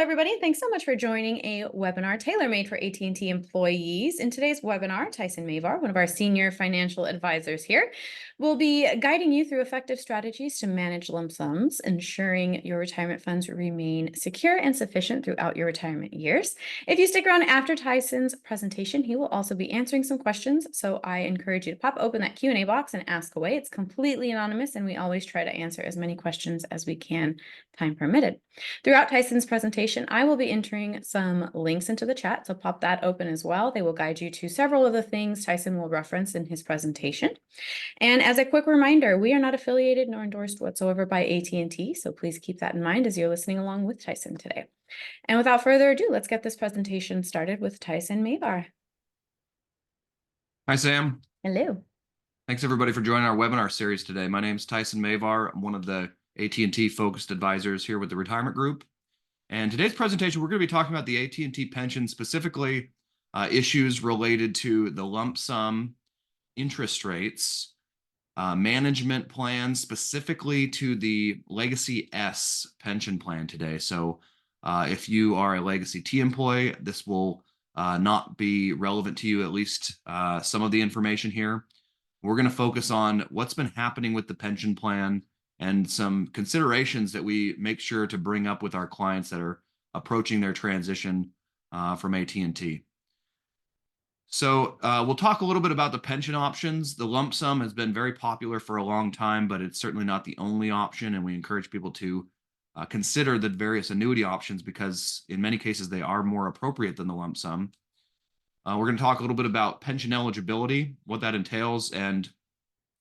everybody. Thanks so much for joining a webinar tailor-made for AT&T employees. In today's webinar, Tyson Mavar, one of our senior financial advisors here, will be guiding you through effective strategies to manage lump sums, ensuring your retirement funds remain secure and sufficient throughout your retirement years. If you stick around after Tyson's presentation, he will also be answering some questions, so I encourage you to pop open that Q&A box and ask away. It's completely anonymous, and we always try to answer as many questions as we can, time permitted. Throughout Tyson's presentation, I will be entering some links into the chat, so pop that open as well. They will guide you to several of the things Tyson will reference in his presentation. And as a quick reminder, we are not affiliated nor endorsed whatsoever by AT&T, so please keep that in mind as you're listening along with Tyson today. And without further ado, let's get this presentation started with Tyson Mavar. Hi, Sam. Hello. Thanks, everybody, for joining our webinar series today. My name is Tyson Mavar. I'm one of the AT&T focused advisors here with the Retirement Group. And today's presentation, we're going to be talking about the AT&T pension, specifically issues related to the lump sum, interest rates, management plans, specifically to the Legacy S pension plan today. So if you are a Legacy T employee, this will not be relevant to you, at least some of the information here. We're going to focus on what's been happening with the pension plan and some considerations that we make sure to bring up with our clients that are approaching their transition from AT&T. So we'll talk a little bit about the pension options. The lump sum has been very popular for a long time, but it's certainly not the only option, and we encourage people to consider the various annuity options because in many cases they are more appropriate than the lump sum. We're going to talk a little bit about pension eligibility, what that entails, and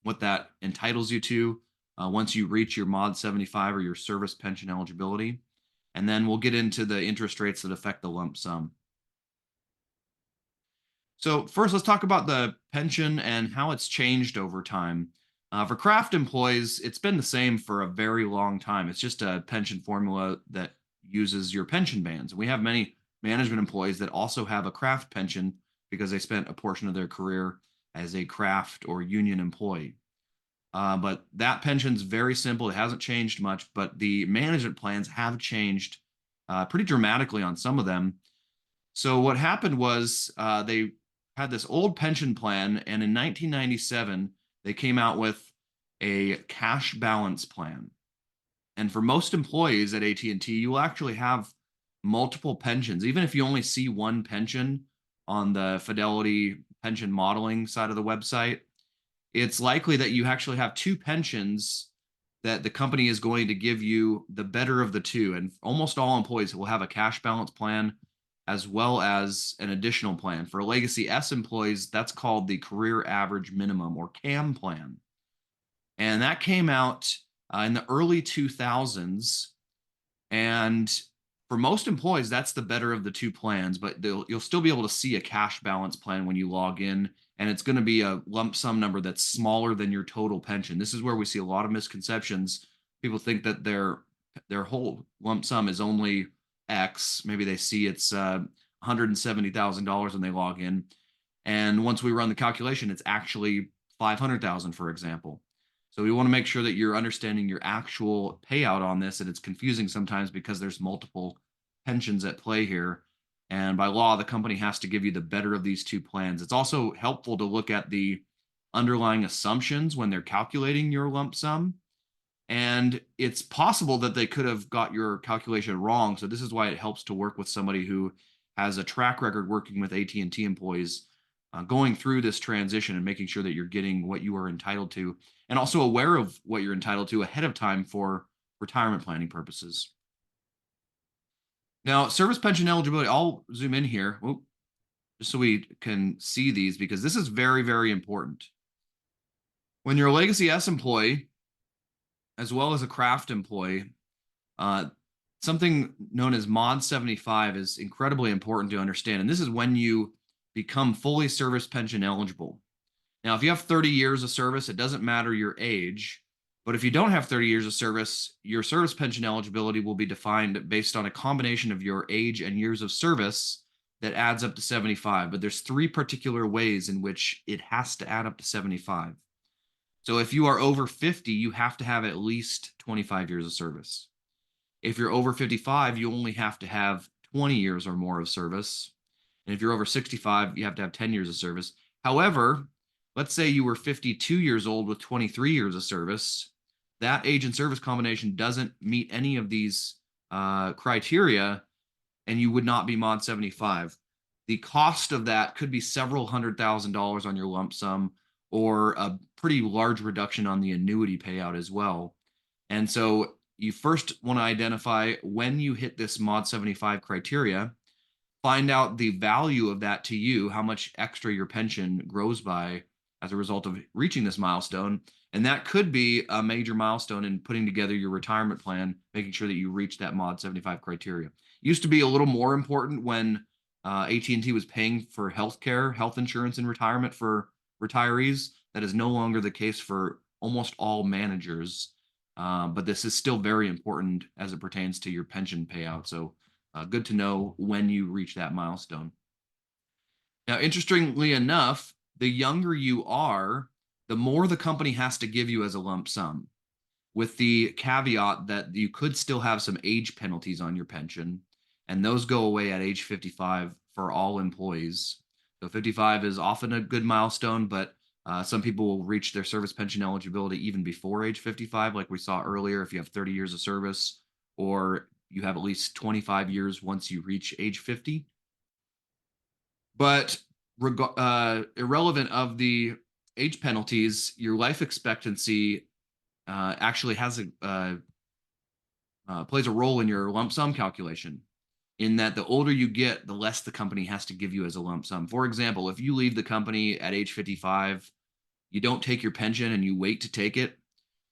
what that entitles you to once you reach your Mod 75 or your service pension eligibility. And then we'll get into the interest rates that affect the lump sum. So first, let's talk about the pension and how it's changed over time. For craft employees, it's been the same for a very long time. It's just a pension formula that uses your pension bands. We have many management employees that also have a craft pension because they spent a portion of their career as a craft or union employee. But that pension's very simple. It hasn't changed much, but the management plans have changed pretty dramatically on some of them. So what happened was they had this old pension plan, and in 1997, they came out with a cash balance plan. And for most employees at AT&T, you will actually have multiple pensions. Even if you only see one pension on the Fidelity pension modeling side of the website, it's likely that you actually have two pensions that the company is going to give you the better of the two. And almost all employees will have a cash balance plan as well as an additional plan. For Legacy S employees, that's called the Career Average Minimum, or CAM plan. And that came out in the early 2000s. And for most employees, that's the better of the two plans, but you'll still be able to see a cash balance plan when you log in, and it's going to be a lump sum number that's smaller than your total pension. This is where we see a lot of misconceptions. People think that their whole lump sum is only X. Maybe they see it's $170,000 when they log in, and once we run the calculation, it's actually $500,000, for example. So we want to make sure that you're understanding your actual payout on this, and it's confusing sometimes because there's multiple pensions at play here. And by law, the company has to give you the better of these two plans. It's also helpful to look at the underlying assumptions when they're calculating your lump sum. And it's possible that they could have got your calculation wrong. So this is why it helps to work with somebody who has a track record working with AT&T employees, going through this transition and making sure that you're getting what you are entitled to, and also aware of what you're entitled to ahead of time for retirement planning purposes. Now, service pension eligibility, I'll zoom in here just so we can see these, because this is very, very important. When you're a Legacy S employee, as well as a craft employee, something known as Mod 75 is incredibly important to understand. And this is when you become fully service pension eligible. Now, if you have 30 years of service, it doesn't matter your age. But if you don't have 30 years of service, your service pension eligibility will be defined based on a combination of your age and years of service that adds up to 75. But there's three particular ways in which it has to add up to 75. So if you are over 50, you have to have at least 25 years of service. If you're over 55, you only have to have 20 years or more of service. And if you're over 65, you have to have 10 years of service. However, let's say you were 52 years old with 23 years of service. That age and service combination doesn't meet any of these criteria, and you would not be mod 75. The cost of that could be several $100,000 on your lump sum, or a pretty large reduction on the annuity payout as well. And so you first want to identify when you hit this mod 75 criteria, find out the value of that to you, how much extra your pension grows by as a result of reaching this milestone. And that could be a major milestone in putting together your retirement plan, making sure that you reach that mod 75 criteria. Used to be a little more important when AT&T was paying for healthcare, health insurance in retirement for retirees. That is no longer the case for almost all managers. But this is still very important as it pertains to your pension payout. So good to know when you reach that milestone. Now, interestingly enough, the younger you are, the more the company has to give you as a lump sum, with the caveat that you could still have some age penalties on your pension, and those go away at age 55 for all employees. So 55 is often a good milestone, but some people will reach their service pension eligibility even before age 55, like we saw earlier, if you have 30 years of service, or you have at least 25 years once you reach age 50. But irrelevant of the age penalties, your life expectancy actually has plays a role in your lump sum calculation. In that, the older you get, the less the company has to give you as a lump sum. For example, if you leave the company at age 55, you don't take your pension and you wait to take it.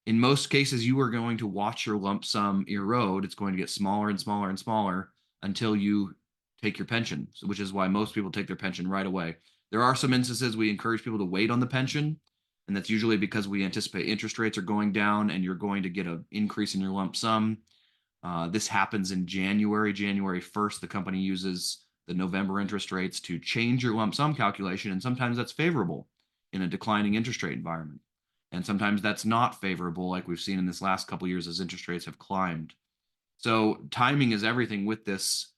In most cases, you are going to watch your lump sum erode. It's going to get smaller and smaller and smaller until you take your pension, which is why most people take their pension right away. There are some instances we encourage people to wait on the pension, and that's usually because we anticipate interest rates are going down and you're going to get an increase in your lump sum. This happens in January. January 1st, the company uses the November interest rates to change your lump sum calculation, and sometimes that's favorable in a declining interest rate environment. And sometimes that's not favorable, like we've seen in this last couple of years as interest rates have climbed. So timing is everything with this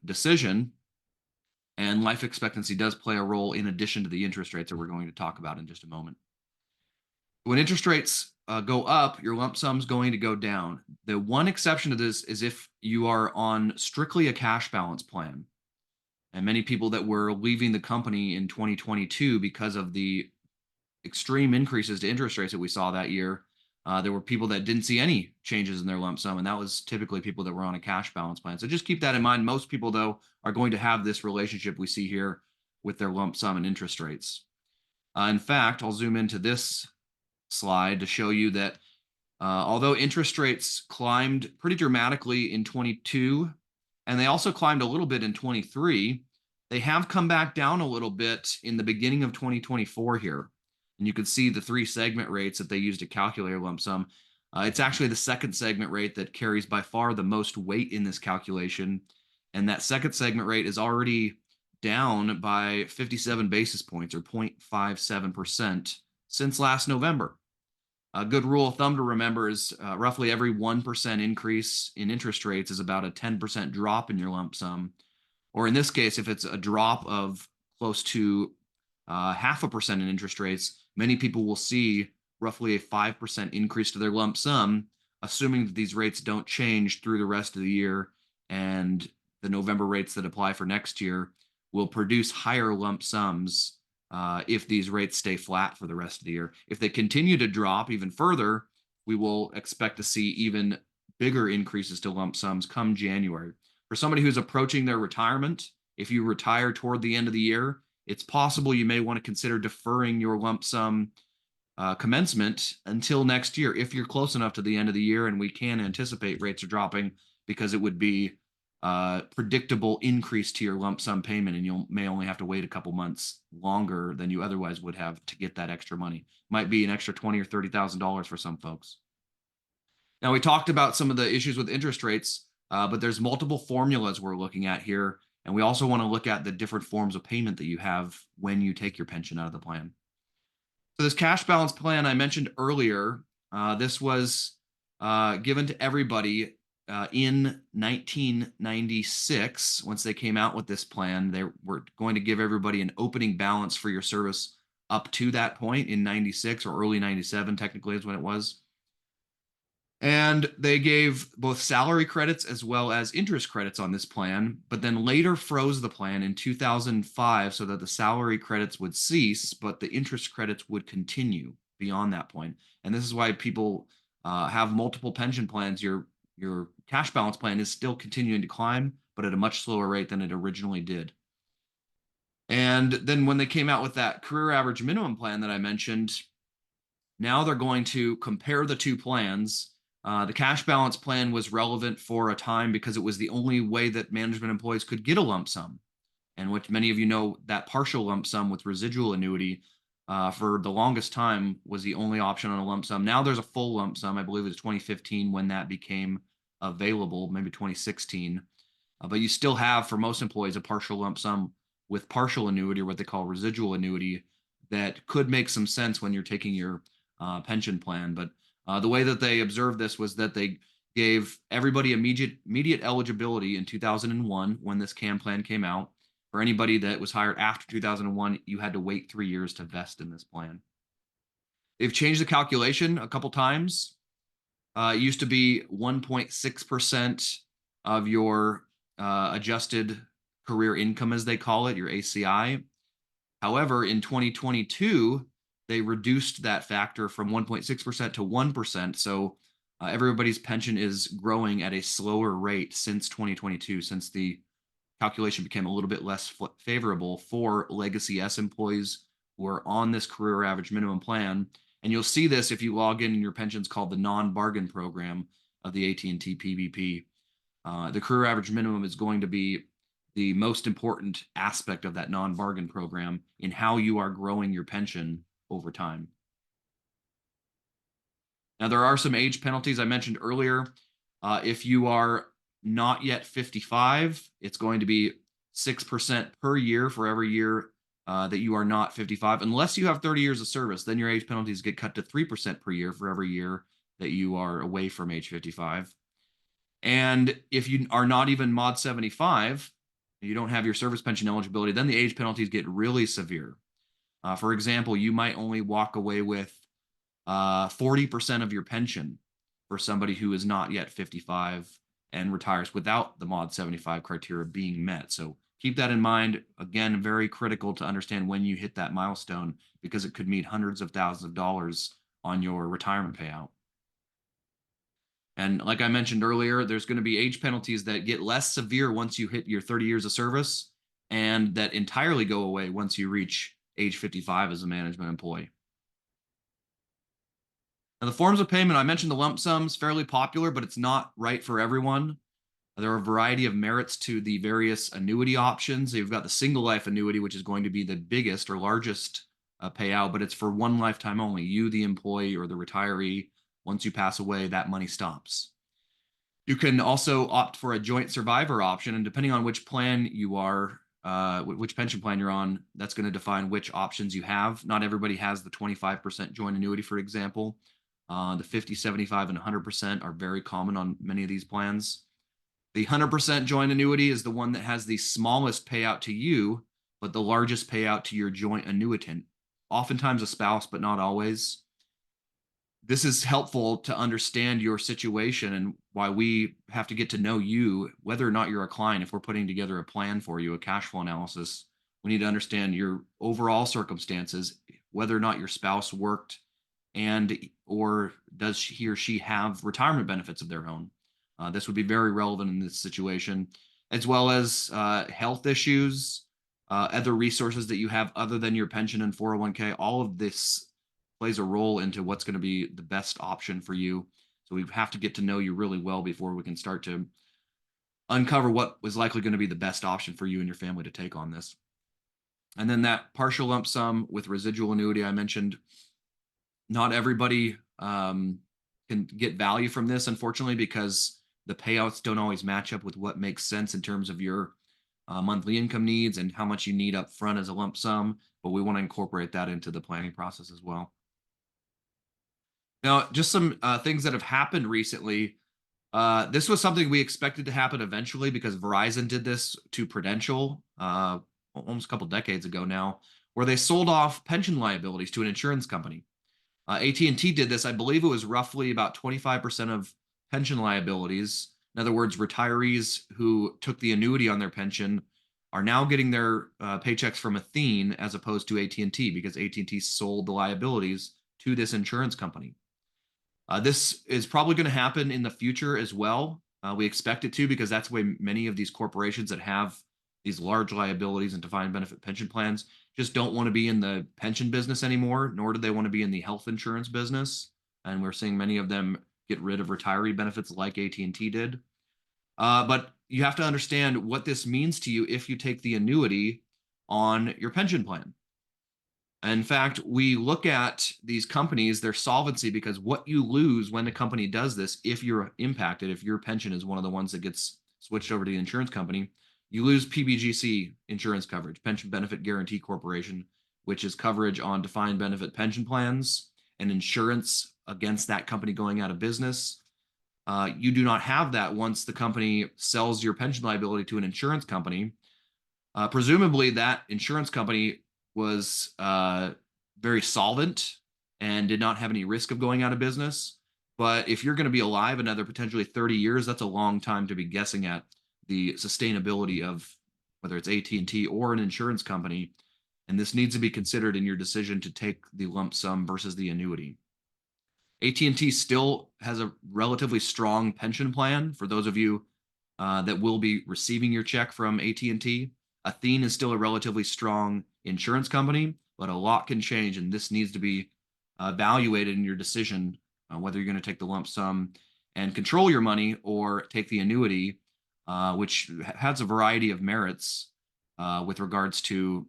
decision, and life expectancy does play a role in addition to the interest rates that we're going to talk about in just a moment. When interest rates go up, your lump sum is going to go down. The one exception to this is if you are on strictly a cash balance plan. And many people that were leaving the company in 2022 because of the extreme increases to interest rates that we saw that year, there were people that didn't see any changes in their lump sum, and that was typically people that were on a cash balance plan. So just keep that in mind. Most people, though, are going to have this relationship we see here with their lump sum and interest rates. In fact, I'll zoom into this slide to show you that although interest rates climbed pretty dramatically in 22, and they also climbed a little bit in 23, they have come back down a little bit in the beginning of 2024 here. And you can see the three segment rates that they use to calculate a lump sum. It's actually the second segment rate that carries by far the most weight in this calculation. And that second segment rate is already down by 57 basis points, or 0.57%, since last November. A good rule of thumb to remember is roughly every 1% increase in interest rates is about a 10% drop in your lump sum. Or in this case, if it's a drop of close to 0.5% in interest rates, many people will see roughly a 5% increase to their lump sum, assuming that these rates don't change through the rest of the year, and the November rates that apply for next year will produce higher lump sums if these rates stay flat for the rest of the year. If they continue to drop even further, we will expect to see even bigger increases to lump sums come January. For somebody who's approaching their retirement, if you retire toward the end of the year, it's possible you may want to consider deferring your lump sum commencement until next year if you're close enough to the end of the year and we can anticipate rates are dropping, because it would be predictable increase to your lump sum payment, and you may only have to wait a couple months longer than you otherwise would have to get that extra money. Might be an extra $20,000 or $30,000 for some folks. Now, we talked about some of the issues with interest rates, but there's multiple formulas we're looking at here, and we also want to look at the different forms of payment that you have when you take your pension out of the plan. So this cash balance plan I mentioned earlier, this was given to everybody in 1996, once they came out with this plan, they were going to give everybody an opening balance for your service up to that point in 96 or early 97, technically, is when it was. And they gave both salary credits as well as interest credits on this plan, but then later froze the plan in 2005 so that the salary credits would cease, but the interest credits would continue beyond that point. And this is why people have multiple pension plans. Your cash balance plan is still continuing to climb, but at a much slower rate than it originally did. And then when they came out with that career average minimum plan that I mentioned, now they're going to compare the two plans. The cash balance plan was relevant for a time because it was the only way that management employees could get a lump sum. And which many of you know, that partial lump sum with residual annuity for the longest time was the only option on a lump sum. Now there's a full lump sum. I believe it was 2015 when that became available, maybe 2016. But you still have, for most employees, a partial lump sum with partial annuity, or what they call residual annuity, that could make some sense when you're taking your pension plan. But the way that they observed this was that they gave everybody immediate eligibility in 2001 when this CAM plan came out. For anybody that was hired after 2001, you had to wait 3 years to vest in this plan. They've changed the calculation a couple times. It used to be 1.6% of your adjusted career income, as they call it, your ACI. However, in 2022, they reduced that factor from 1.6% to 1%. So everybody's pension is growing at a slower rate since 2022, since the calculation became a little bit less favorable for legacy S employees who are on this career average minimum plan. And you'll see this if you log in your pensions called the non-bargain program of the AT&T PVP. The career average minimum is going to be the most important aspect of that non-bargain program in how you are growing your pension over time. Now, there are some age penalties I mentioned earlier. If you are not yet 55, it's going to be 6% per year for every year that you are not 55. Unless you have 30 years of service, then your age penalties get cut to 3% per year for every year that you are away from age 55. And if you are not even mod 75, you don't have your service pension eligibility, then the age penalties get really severe. For example, you might only walk away with 40% of your pension for somebody who is not yet 55 and retires without the mod 75 criteria being met. So keep that in mind. Again, very critical to understand when you hit that milestone, because it could mean hundreds of thousands of dollars on your retirement payout. And like I mentioned earlier, there's going to be age penalties that get less severe once you hit your 30 years of service, and that entirely go away once you reach age 55 as a management employee. Now, the forms of payment, I mentioned the lump sums, fairly popular, but it's not right for everyone. There are a variety of merits to the various annuity options. You've got the single life annuity, which is going to be the biggest or largest payout, but it's for one lifetime only. You, the employee or the retiree, once you pass away, that money stops. You can also opt for a joint survivor option, and depending on which plan you are, which pension plan you're on, that's going to define which options you have. Not everybody has the 25% joint annuity, for example. The 50, 75, and 100% are very common on many of these plans. The 100% joint annuity is the one that has the smallest payout to you, but the largest payout to your joint annuitant, oftentimes a spouse, but not always. This is helpful to understand your situation and why we have to get to know you, whether or not you're a client. If we're putting together a plan for you, a cash flow analysis, we need to understand your overall circumstances, whether or not your spouse worked, and or does he or she have retirement benefits of their own. This would be very relevant in this situation, as well as health issues, other resources that you have other than your pension and 401k. All of this plays a role into what's going to be the best option for you. So we have to get to know you really well before we can start to uncover what was likely going to be the best option for you and your family to take on this. And then that partial lump sum with residual annuity I mentioned, not everybody can get value from this, unfortunately, because the payouts don't always match up with what makes sense in terms of your monthly income needs and how much you need up front as a lump sum. But we want to incorporate that into the planning process as well. Now, just some things that have happened recently. This was something we expected to happen eventually because Verizon did this to Prudential almost a couple decades ago now, where they sold off pension liabilities to an insurance company. AT&T did this. I believe it was roughly about 25% of pension liabilities. In other words, retirees who took the annuity on their pension are now getting their paychecks from Athene as opposed to AT&T because AT&T sold the liabilities to this insurance company. This is probably going to happen in the future as well. We expect it to because that's the way many of these corporations that have these large liabilities and defined benefit pension plans just don't want to be in the pension business anymore, nor do they want to be in the health insurance business. And we're seeing many of them get rid of retiree benefits like AT&T did. But you have to understand what this means to you if you take the annuity on your pension plan. In fact, we look at these companies, their solvency, because what you lose when a company does this, if you're impacted, if your pension is one of the ones that gets switched over to the insurance company, you lose PBGC insurance coverage, Pension Benefit Guaranty Corporation, which is coverage on defined benefit pension plans and insurance against that company going out of business. You do not have that once the company sells your pension liability to an insurance company. Presumably, that insurance company was very solvent and did not have any risk of going out of business. But if you're going to be alive another potentially 30 years, that's a long time to be guessing at the sustainability of whether it's AT&T or an insurance company. And this needs to be considered in your decision to take the lump sum versus the annuity. AT&T still has a relatively strong pension plan for those of you that will be receiving your check from AT&T. Athene is still a relatively strong insurance company, but a lot can change, and this needs to be evaluated in your decision whether you're going to take the lump sum and control your money or take the annuity, which has a variety of merits with regards to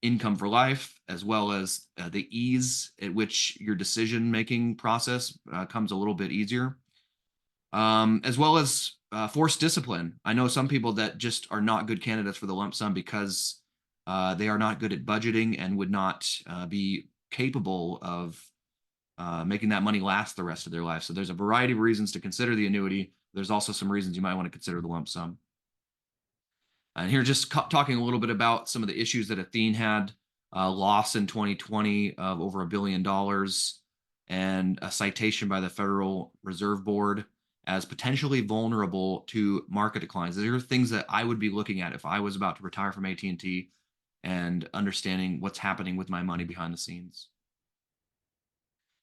income for life, as well as the ease at which your decision-making process comes a little bit easier, as well as forced discipline. I know some people that just are not good candidates for the lump sum because they are not good at budgeting and would not be capable of making that money last the rest of their life. So there's a variety of reasons to consider the annuity. There's also some reasons you might want to consider the lump sum. And here, just talking a little bit about some of the issues that Athene had, loss in 2020 of over $1 billion, and a citation by the Federal Reserve Board as potentially vulnerable to market declines. These are things that I would be looking at if I was about to retire from AT&T and understanding what's happening with my money behind the scenes.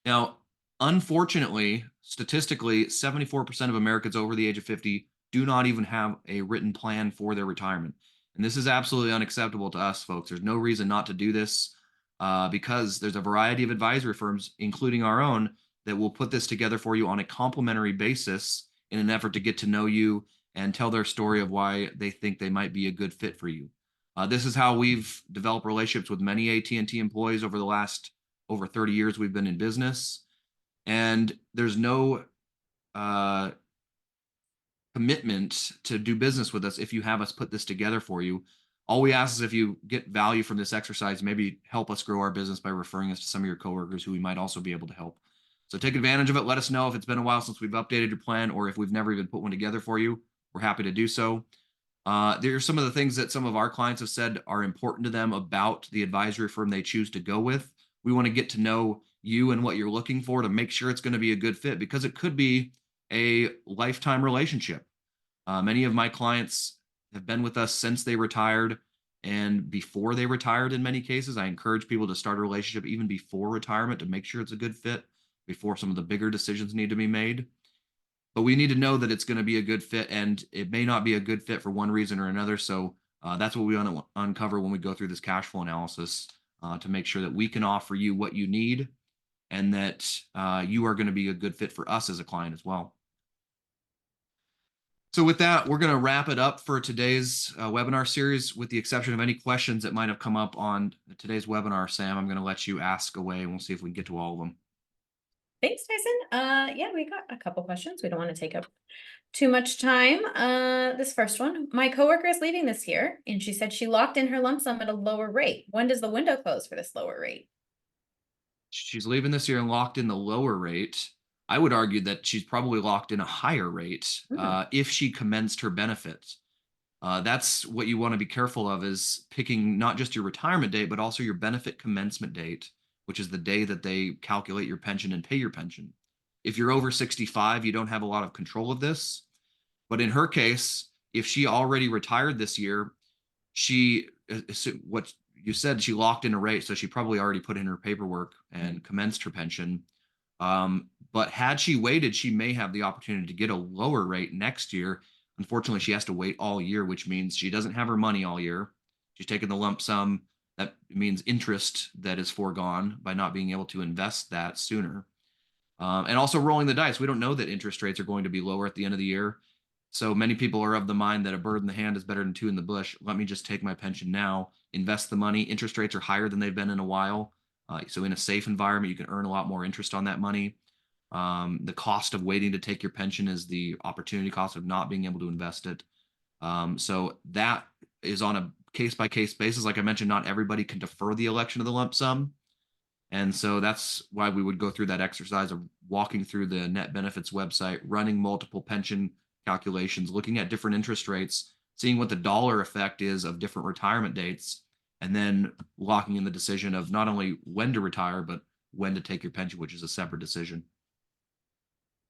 Now, unfortunately, statistically, 74% of Americans over the age of 50 do not even have a written plan for their retirement. And this is absolutely unacceptable to us, folks. There's no reason not to do this because there's a variety of advisory firms, including our own, that will put this together for you on a complimentary basis in an effort to get to know you and tell their story of why they think they might be a good fit for you. This is how we've developed relationships with many AT&T employees over the last over 30 years we've been in business. And there's no commitment to do business with us if you have us put this together for you. All we ask is if you get value from this exercise, maybe help us grow our business by referring us to some of your coworkers who we might also be able to help. So take advantage of it. Let us know if it's been a while since we've updated your plan or if we've never even put one together for you. We're happy to do so. There are some of the things that some of our clients have said are important to them about the advisory firm they choose to go with. We want to get to know you and what you're looking for to make sure it's going to be a good fit because it could be a lifetime relationship. Many of my clients have been with us since they retired and before they retired in many cases. I encourage people to start a relationship even before retirement to make sure it's a good fit before some of the bigger decisions need to be made. But we need to know that it's going to be a good fit, and it may not be a good fit for one reason or another. So that's what we want to uncover when we go through this cash flow analysis to make sure that we can offer you what you need and that you are going to be a good fit for us as a client as well. So with that, we're going to wrap it up for today's webinar series. With the exception of any questions that might have come up on today's webinar, Sam, I'm going to let you ask away and we'll see if we can get to all of them. Thanks, Tyson. Yeah, we got a couple questions. We don't want to take up too much time. This first one, my coworker is leaving this year, and she said she locked in her lump sum at a lower rate. When does the window close for this lower rate? She's leaving this year and locked in the lower rate. I would argue that she's probably locked in a higher rate Hmm. if she commenced her benefits. That's what you want to be careful of is picking not just your retirement date, but also your benefit commencement date, which is the day that they calculate your pension and pay your pension. If you're over 65, you don't have a lot of control of this. But in her case, if she already retired this year, she what you said she locked in a rate, so she probably already put in her paperwork and commenced her pension. But had she waited, she may have the opportunity to get a lower rate next year. Unfortunately, she has to wait all year, which means she doesn't have her money all year. She's taking the lump sum. That means interest that is foregone by not being able to invest that sooner. And also rolling the dice. We don't know that interest rates are going to be lower at the end of the year. So many people are of the mind that a bird in the hand is better than two in the bush. Let me just take my pension now, invest the money. Interest rates are higher than they've been in a while. So in a safe environment, you can earn a lot more interest on that money. The cost of waiting to take your pension is the opportunity cost of not being able to invest it. So that is on a case by case basis. Like I mentioned, not everybody can defer the election of the lump sum. And so that's why we would go through that exercise of walking through the net benefits website, running multiple pension calculations, looking at different interest rates, seeing what the dollar effect is of different retirement dates, and then locking in the decision of not only when to retire, but when to take your pension, which is a separate decision.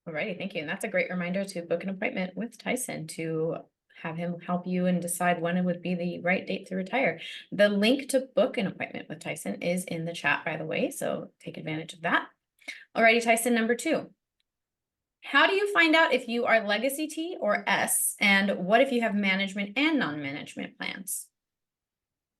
Alrighty, thank you. And that's a great reminder to book an appointment with Tyson to have him help you and decide when it would be the right date to retire. The link to book an appointment with Tyson is in the chat, by the way, so take advantage of that. Alrighty, Tyson, number 2. How do you find out if you are legacy T or S? And what if you have management and non-management plans?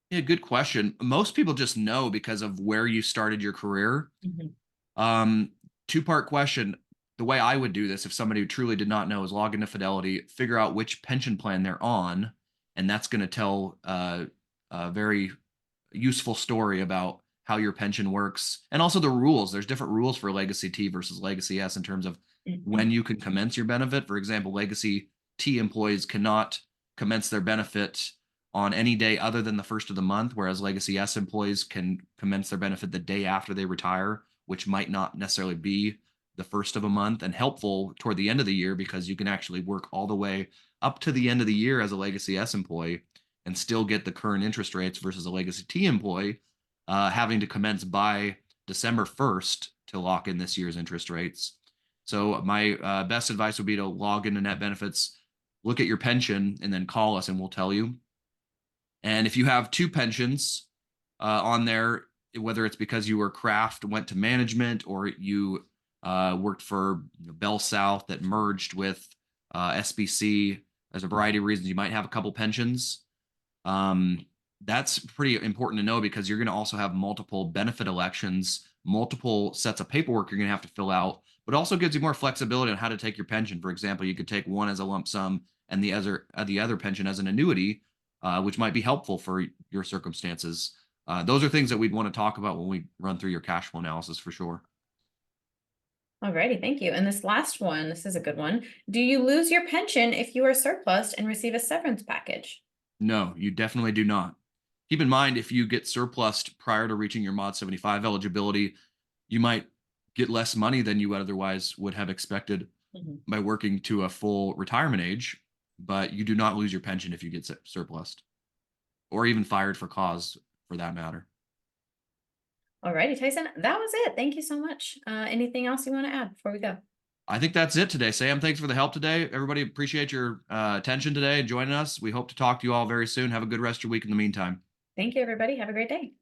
Yeah, good question. Most people just know because of where you started your career. Mhm. Um, Two-part question. The way I would do this, if somebody who truly did not know, is log into Fidelity, figure out which pension plan they're on, and that's going to tell a very useful story about how your pension works and also the rules. There's different rules for Legacy T versus Legacy S in terms of Mhm. when you can commence your benefit. For example, Legacy T employees cannot commence their benefit on any day other than the first of the month, whereas Legacy S employees can commence their benefit the day after they retire, which might not necessarily be the first of a month, and helpful toward the end of the year because you can actually work all the way up to the end of the year as a Legacy S employee and still get the current interest rates versus a Legacy T employee having to commence by December 1st to lock in this year's interest rates. So my best advice would be to log into net benefits, look at your pension, and then call us and we'll tell you. And if you have two pensions on there, whether it's because you were craft, went to management, or you worked for Bell South that merged with SBC, there's a variety of reasons you might have a couple pensions. Um, that's pretty important to know because you're going to also have multiple benefit elections, multiple sets of paperwork you're going to have to fill out, but also gives you more flexibility on how to take your pension. For example, you could take one as a lump sum and the other pension as an annuity, which might be helpful for your circumstances. Those are things that we'd want to talk about when we run through your cash flow analysis for sure. Alrighty, thank you. And this last one, this is a good one. Do you lose your pension if you are surplus and receive a severance package? No, you definitely do not. Keep in mind, if you get surplused prior to reaching your Mod 75 eligibility, you might get less money than you otherwise would have expected Mhm. by working to a full retirement age, but you do not lose your pension if you get surplused or even fired for cause for that matter. Alrighty, Tyson, that was it. Thank you so much. Anything else you want to add before we go? I think that's it today. Sam, thanks for the help today. Everybody appreciate your attention today and joining us. We hope to talk to you all very soon. Have a good rest of your week in the meantime. Thank you, everybody. Have a great day.